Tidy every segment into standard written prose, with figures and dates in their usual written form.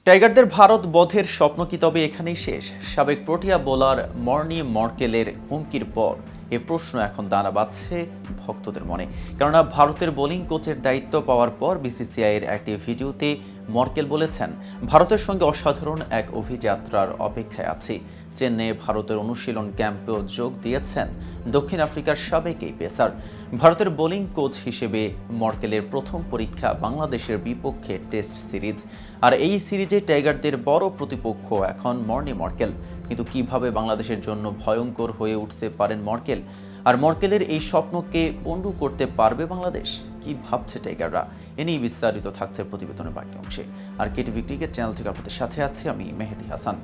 টাইগারদের ভারত বধের স্বপ্ন কি তবে এখানেই শেষ? সাবেক প্রোটিয়া বোলার মর্নি মর্কেলের হুমকির পর এ প্রশ্ন এখন দানা বাঁধছে ভক্তদের মনে। কেননা ভারতের বোলিং কোচের দায়িত্ব পাওয়ার পর বিসিসিআইয়ের একটি ভিডিওতে মর্কেল বলেছেন, ভারতের সঙ্গে অসাধারণ এক অভিযাত্রার অপেক্ষায় আছি। চেন্নাইয়ে ভারতের অনুশীলন ক্যাম্পেও যোগ দিয়েছেন দক্ষিণ আফ্রিকার সাবেক এই পেসার। ভারতের বোলিং কোচ হিসেবে মর্কেলের প্রথম পরীক্ষা বাংলাদেশের বিপক্ষে টেস্ট সিরিজ। আর এই সিরিজে টাইগারদের বড় প্রতিপক্ষ এখন মর্নি মর্কেল। কিন্তু কিভাবে বাংলাদেশের জন্য ভয়ঙ্কর হয়ে উঠতে পারেন মর্কেল? আর মর্কেলের এই স্বপ্নকে পণ্ড করতে পারবে বাংলাদেশ? কি ভাবছে টাইগাররা? এ নিয়ে বিস্তারিত থাকছে প্রতিবেদনের বাকি অংশে। আর কেটিভি ক্রিকেট চ্যানেল থেকে আপনাদের সাথে আছি আমি মেহেদি হাসান।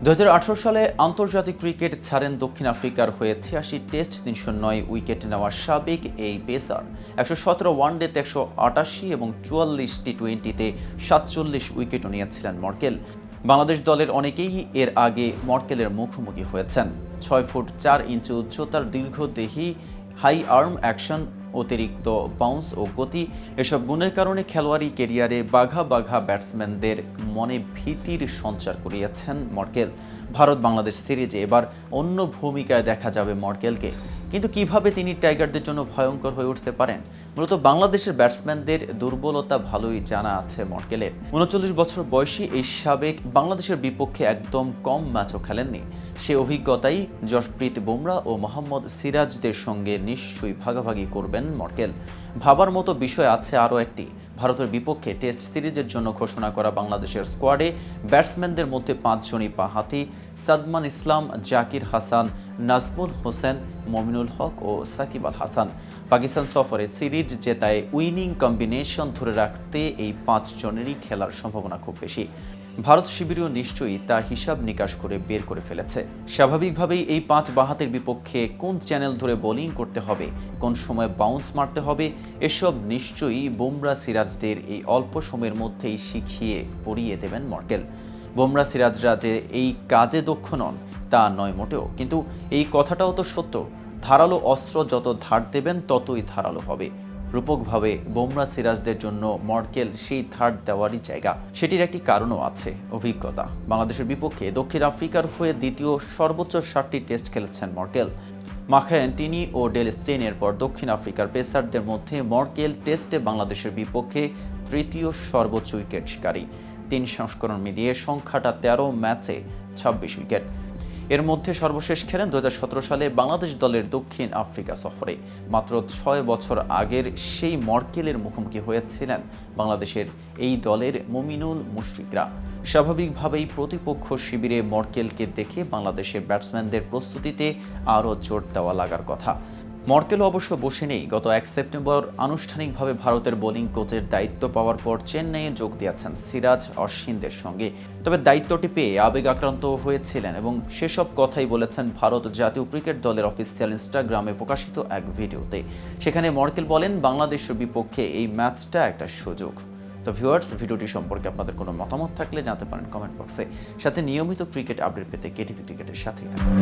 2018 সালে আন্তর্জাতিক ক্রিকেট ছাড়েন দক্ষিণ আফ্রিকার হয়ে 86 টেস্ট 309 উইকেট নেওয়া সাবেক এই পেসার 117 ওয়ানডেতে 188 এবং 44 টি-20তে 47 উইকেটও নিয়েছিলেন মর্কেল। বাংলাদেশ দলের অনেকেই এর আগে মর্কেলের মুখোমুখি হয়েছেন। 6 ফুট 4 ইঞ্চি উচ্চতার দীর্ঘদেহী, হাই আর্ম অ্যাকশন, অতিরিক্ত বাউন্স ও গতি, এসব গুণের কারণে খেলোয়াড়ি কেরিয়ারে বাঘা বাঘা ব্যাটসম্যানদের মনে ভীতির সঞ্চার করিয়েছেন মর্কেল। ভারত বাংলাদেশ সিরিজে এবার অন্য ভূমিকায় দেখা যাবে মর্কেলকে। কিন্তু কিভাবে তিনি টাইগারদের জন্য ভয়ঙ্কর হয়ে উঠতে পারেন? মূলত বাংলাদেশের ব্যাটসম্যানদের দুর্বলতা ভালোই জানা আছে মর্কেলের। 39 বছর বয়সী এই সাবেক বাংলাদেশের বিপক্ষে একদম কম ম্যাচও খেলেননি। সে অভিজ্ঞতাই জশপ্রীত বুমরা ও মোহাম্মদ সিরাজদের সঙ্গে নিশ্চয়ই ভাগাভাগি করবেন মর্কেল। ভাবার মতো বিষয় আছে আরও একটি। ভারতের বিপক্ষে টেস্ট সিরিজের জন্য ঘোষণা করা বাংলাদেশের স্কোয়াডে ব্যাটসম্যানদের মধ্যে 5 জনই বাঁহাতি: সাদমান ইসলাম, জাকির হাসান, নাজমুল হোসেন, মমিনুল হক ও সাকিব আল হাসান। পাকিস্তান সফরে সিরিজ জেতায় উইনিং কম্বিনেশন ধরে রাখতে এই 5 জনেরই খেলার সম্ভাবনা খুব বেশি। ভারত শিবিরও নিশ্চয়ই তা হিসাব নিকাশ করে বের করে ফেলেছে। স্বাভাবিকভাবেই এই 5 বাঁহাতের বিপক্ষে কোন চ্যানেল ধরে বোলিং করতে হবে, কোন সময় বাউন্স মারতে হবে, এসব নিশ্চয়ই বুমরা সিরাজদের এই অল্প সময়ের মধ্যেই শিখিয়ে পড়িয়ে দেবেন মর্কেল। বুমরা সিরাজরা যে এই কাজে দক্ষ নন তা নয় মোটেও, কিন্তু এই কথাটাও তো সত্য। ধারালো অস্ত্র যত ধার দেবেন ততই ধারালো হবে। রূপকভাবে বুমরা সিরাজদের জন্য মর্কেল সেই ধার দেওয়ারই জায়গা। সেটির একটি কারণও আছে, অভিজ্ঞতা। বাংলাদেশের বিপক্ষে দক্ষিণ আফ্রিকার হয়ে দ্বিতীয় সর্বোচ্চ 7টি টেস্ট খেলেছেন মর্কেল। মাখা অ্যান্টনি ও ডেল স্টেইনের পর দক্ষিণ আফ্রিকার পেসারদের মধ্যে মর্কেল টেস্টে বাংলাদেশের বিপক্ষে তৃতীয় সর্বোচ্চ উইকেট শিকারী। 3 সংস্করণ মিলিয়ে সংখ্যাটা 13 ম্যাচে 26 উইকেট। এর মধ্যে সর্বশেষ খেলেন 2017 সালে বাংলাদেশ দলের দক্ষিণ আফ্রিকা সফরে। মাত্র 6 বছর আগের সেই মর্কেলের মুখোমুখি হয়েছিলেন বাংলাদেশের এই দলের মুমিনুল মুশফিকরা। স্বাভাবিকভাবেই প্রতিপক্ষ শিবিরে মর্কেলকে দেখে বাংলাদেশের ব্যাটসম্যানদের প্রস্তুতিতে আরও জোর দেওয়া লাগার কথা। মর্কেল অবশ্য বসে নেই। গত 1 সেপ্টেম্বর আনুষ্ঠানিকভাবে ভারতের বোলিং কোচের দায়িত্ব পাওয়ার পর চেন্নাইয়ে যোগ দিয়েছেন সিরাজ অশ্বিনদের সঙ্গে। তবে দায়িত্বটি পেয়ে আবেগ আক্রান্ত হয়েছিলেন এবং সেসব কথাই বলেছেন ভারত জাতীয় ক্রিকেট দলের অফিসিয়াল ইনস্টাগ্রামে প্রকাশিত এক ভিডিওতে। সেখানে মর্কেল বলেন, বাংলাদেশের বিপক্ষে এই ম্যাচটা একটা সুযোগ। তো ভিউয়ার্স, ভিডিওটি সম্পর্কে আপনাদের কোনো মতামত থাকলে জানাতে পারেন কমেন্ট বক্সে। সাথে নিয়মিত ক্রিকেট আপডেট পেতে কেটিভি ক্রিকেটের সাথেই থাকুন।